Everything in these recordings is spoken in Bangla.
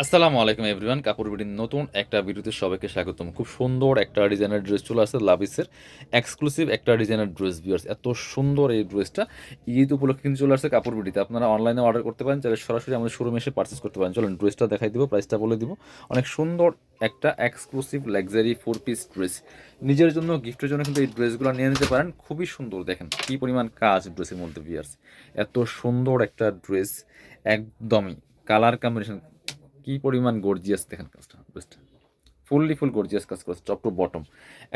আসসালামু আলাইকুম এভরিওয়ান, কাপড় বিডির নতুন একটা ভিডিওতে সবাইকে স্বাগতম। খুব সুন্দর একটা ডিজাইনের ড্রেস চলে আসছে, লাভিসের এক্সক্লুসিভ একটা ডিজাইনের ড্রেস। ভিউয়ার্স, এত সুন্দর এই ড্রেসটা ঈদ উপলক্ষে কিন্তু চলে আসছে কাপড় বিডিতে। আপনারা অনলাইনে অর্ডার করতে পারেন, চাইলে সরাসরি আমাদের শোরুমে এসে পারচেস করতে পারেন। চলেন ড্রেসটা দেখাই দিব, প্রাইসটা বলে দিব। অনেক সুন্দর একটা এক্সক্লুসিভ লাক্সারি 4 পিস ড্রেস। নিজের জন্য, গিফটের জন্য কিন্তু এই ড্রেসগুলো নিয়ে নিতে পারেন। খুবই সুন্দর, দেখেন কী পরিমাণ কাজ ড্রেসের মধ্যে। ভিউয়ার্স, এত সুন্দর একটা ড্রেস, একদমই কালার কম্বিনেশন কি পরিমাণ গর্জিয়াস, দেখেন কাজটা। বেস্ট ফুল গর্জিয়াস কাজ করেছে, টপ টু বটম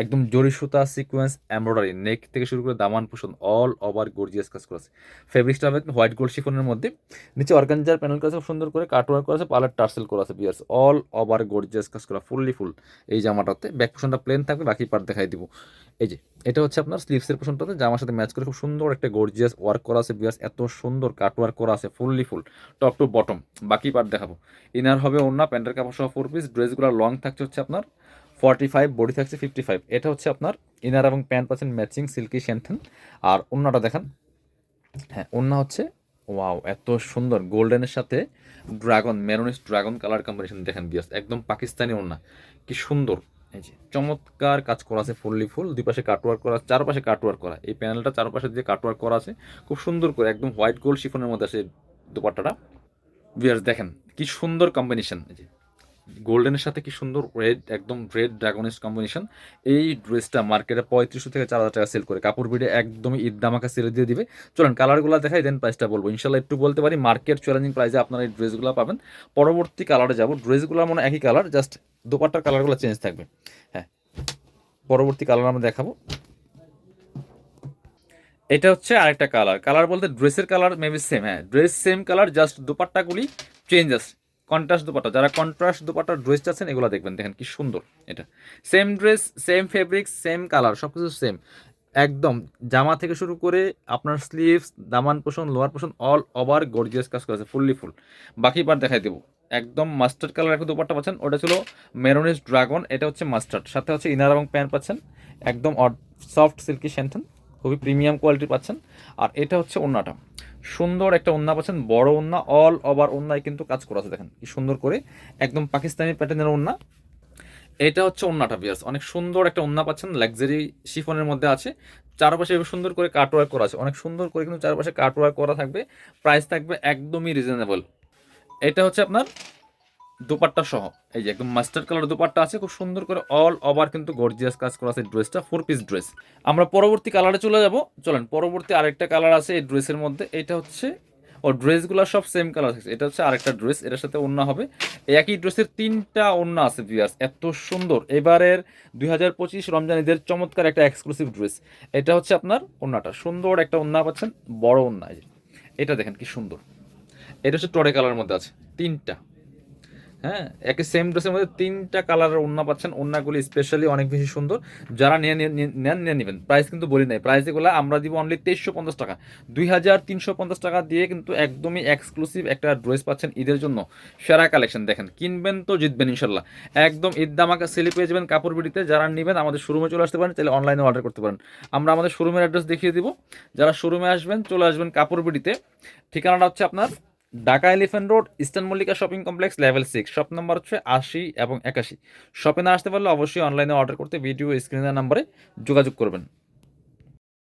একদম জরি সুতা সিকোয়েন্স এমব্রয়ডারি, নেক থেকে শুরু করে দামান পোষণ অল ওভার গর্জিয়াস কাজ করেছে। ফেব্রিক্সটা হবে হোয়াইট গোল্ড শিফনের মধ্যে, নিচে অর্গানজার প্যানেল কাছে খুব সুন্দর করে কাটওয়ার্ক করা আছে, পার্লার টার্সেল করা আছে। বিয়ার্স, অল ওভার গর্জিয়াস কাজ করা, ফুল এই জামাটাতে ব্যাক পোষণটা প্লেন থাকবে, বাকি পার্ট দেখাই দিব। এই যে এটা হচ্ছে আপনার স্লিভসের পোষণটাতে জামার সাথে ম্যাচ করে খুব সুন্দর একটা গর্জিয়াস ওয়ার্ক করা আছে। বিয়ার্স, এত সুন্দর কাটওয়ার্ক করা আছে, ফুল টপ টু বটম। বাকি পার্ট দেখাবো। ইনার হবে ওড়না, প্যান্টের কাপড় সহ 4 পিস। ড্রেসগুলো লং থাকছে হচ্ছে আপনার 45, বডি থাকছে 55। এটা হচ্ছে আপনার ইনার এবং প্যান্ট পাচ্ছেন ম্যাচিং সিল্কি শ্যান্থেন। আর ওড়নাটা দেখান। হ্যাঁ, ওড়না হচ্ছে ওয়াও, এত সুন্দর গোল্ডেনের সাথে dragon, maroonish dragon colour combination দেখেন। বিয়াস, একদম পাকিস্তানি ওড়না, কি সুন্দর। এই যে চমৎকার কাজ করা আছে, ফুল দুই পাশে কাটওয়ার্ক করা, চারপাশে কাটওয়ার্ক করা। এই প্যানেলটা চারপাশে দিয়ে কাটওয়ার্ক করা আছে খুব সুন্দর করে, একদম হোয়াইট গোল্ড শিফনের মধ্যে আছে দুপাট্টাটা। বিয়ার্স দেখেন কি সুন্দর কম্বিনেশন। এই যে গোল্ডেনের সাথে কি সুন্দর রেড, একদম রেড ড্রাগনের কম্বিনেশন। এই ড্রেসটা মার্কেটে 3500 থেকে 4000 টাকা সেল করে, কাপড় বিডে একদমই ঈদ দামাকা সেলে দিয়ে দিবে। চলেন কালারগুলো দেখাই, দেন প্রাইসটা বলবো। ইনশাল্লাহ একটু বলতে পারি মার্কেট চ্যালেঞ্জিং প্রাইসে আপনারা এই ড্রেসগুলো পাবেন। পরবর্তী কালারে যাব, ড্রেসগুলো মনে একই কালার, জাস্ট দোপাট্টার কালারগুলো চেঞ্জ থাকবে। হ্যাঁ, পরবর্তী কালার আমরা দেখাবো। এটা হচ্ছে আরেকটা কালার, কালার বলতে ড্রেসের কালার মেবি সেম। হ্যাঁ, ড্রেস সেম কালার, জাস্ট দুপাট্টাগুলি চেঞ্জ আছে। কন্ট্রাস্ট দুপাট্টা, যারা কন্ট্রাস্ট দুপাট্টার ড্রেস আছেন এগুলো দেখবেন, দেখেন কি সুন্দর। এটা same dress, same fabric, same colour, সব কিছু সেম একদম। জামা থেকে শুরু করে আপনার স্লিভস, দামান পোষণ, লোয়ার পোষণ অল ওভার গর্জিয়াস কাজ করেছে, ফুল। বাকি পার্ট দেখাই দেবো। একদম মাস্টার্ড কালার একটা দুপাট্টা পাচ্ছেন, ওটা ছিল মেরোনিস ড্রাগন, এটা হচ্ছে মাস্টার্ড। সাথে হচ্ছে ইনার এবং প্যান্ট পাচ্ছেন একদম সফট সিল্কি শ্যান্টন, খুবই প্রিমিয়াম কোয়ালিটির পাচ্ছেন। আর এটা হচ্ছে ওড়নাটা, সুন্দর একটা ওড়না পাচ্ছেন, বড় ওড়না, অল ওভার ওড়নায় কিন্তু কাজ করা আছে, দেখেন কি সুন্দর করে, একদম পাকিস্তানি প্যাটার্নের ওড়না। এটা হচ্ছে ওড়নাটা। বিয়ার্স, অনেক সুন্দর একটা ওড়না পাচ্ছেন, লাক্সারি শিফনের মধ্যে আছে। চারপাশে সুন্দর করে কাটওয়ার্ক করা আছে, অনেক সুন্দর করে কিন্তু চারপাশে কাটওয়ার্ক করা থাকবে। প্রাইস থাকবে একদমই রিজনেবল। এটা হচ্ছে আপনার দুপাট্টা সহ, এই যে একদম মাস্টার্ড কালার দুপাট্টা আছে, খুব সুন্দর করে অল ওভার কিন্তু গর্জিয়াস কাজ করা আছে ড্রেসটা, 4 পিস ড্রেস। আমরা পরবর্তী কালারে চলে যাব। চলেন, পরবর্তী আরেকটা কালার আছে এই ড্রেসের মধ্যে, এটা হচ্ছে ও ড্রেসগুলো সব সেম কালার থাকছে। এটা হচ্ছে আরেকটা ড্রেস, এটার সাথে ওড়না হবে। এই একই ড্রেসের 3টা ওড়না আছে। ভিউয়ার্স, এত সুন্দর, এবারের 2025 রমজান ঈদের চমৎকার একটা এক্সক্লুসিভ ড্রেস। এটা হচ্ছে আপনার ওড়নাটা, সুন্দর একটা ওড়না পাচ্ছেন, বড় ওড়না। এটা দেখেন কি সুন্দর। এটা হচ্ছে টরে কালার মধ্যে আছে 3টা। হ্যাঁ, একই সেম ড্রেসের মধ্যে 3টা কালারের ওড়না পাচ্ছেন। ওড়নাগুলি স্পেশালি অনেক বেশি সুন্দর, যারা নিয়ে নেবেন। প্রাইস কিন্তু বলি নাই, প্রাইস এগুলো আমরা দিব অনলি 2350 টাকা। 2350 টাকা দিয়ে কিন্তু একদমই এক্সক্লুসিভ একটা ড্রেস পাচ্ছেন ঈদের জন্য। সেরা কালেকশন, দেখেন কিনবেন তো জিতবেন ইনশাল্লাহ। একদম ঈদ দামাকা সেলে পেয়ে যাবেন কাপড় বিডিতে। যারা নেবেন আমাদের শোরুমে চলে আসতে পারেন, চাইলে অনলাইনে অর্ডার করতে পারেন। আমরা আমাদের শোরুমের অ্যাড্রেস দেখিয়ে দিব। যারা শোরুমে আসবেন, চলে আসবেন কাপড় বিডিতে। ঠিকানাটা হচ্ছে আপনার Dhaka elephant road, eastern Mallika shopping complex, level 6, shop number হচ্ছে 80 এবং 81। শপে না আসতে পারলে অবশ্যই অনলাইনে অর্ডার করতে ভিডিও স্ক্রিনের নাম্বারে যোগাযোগ করবেন।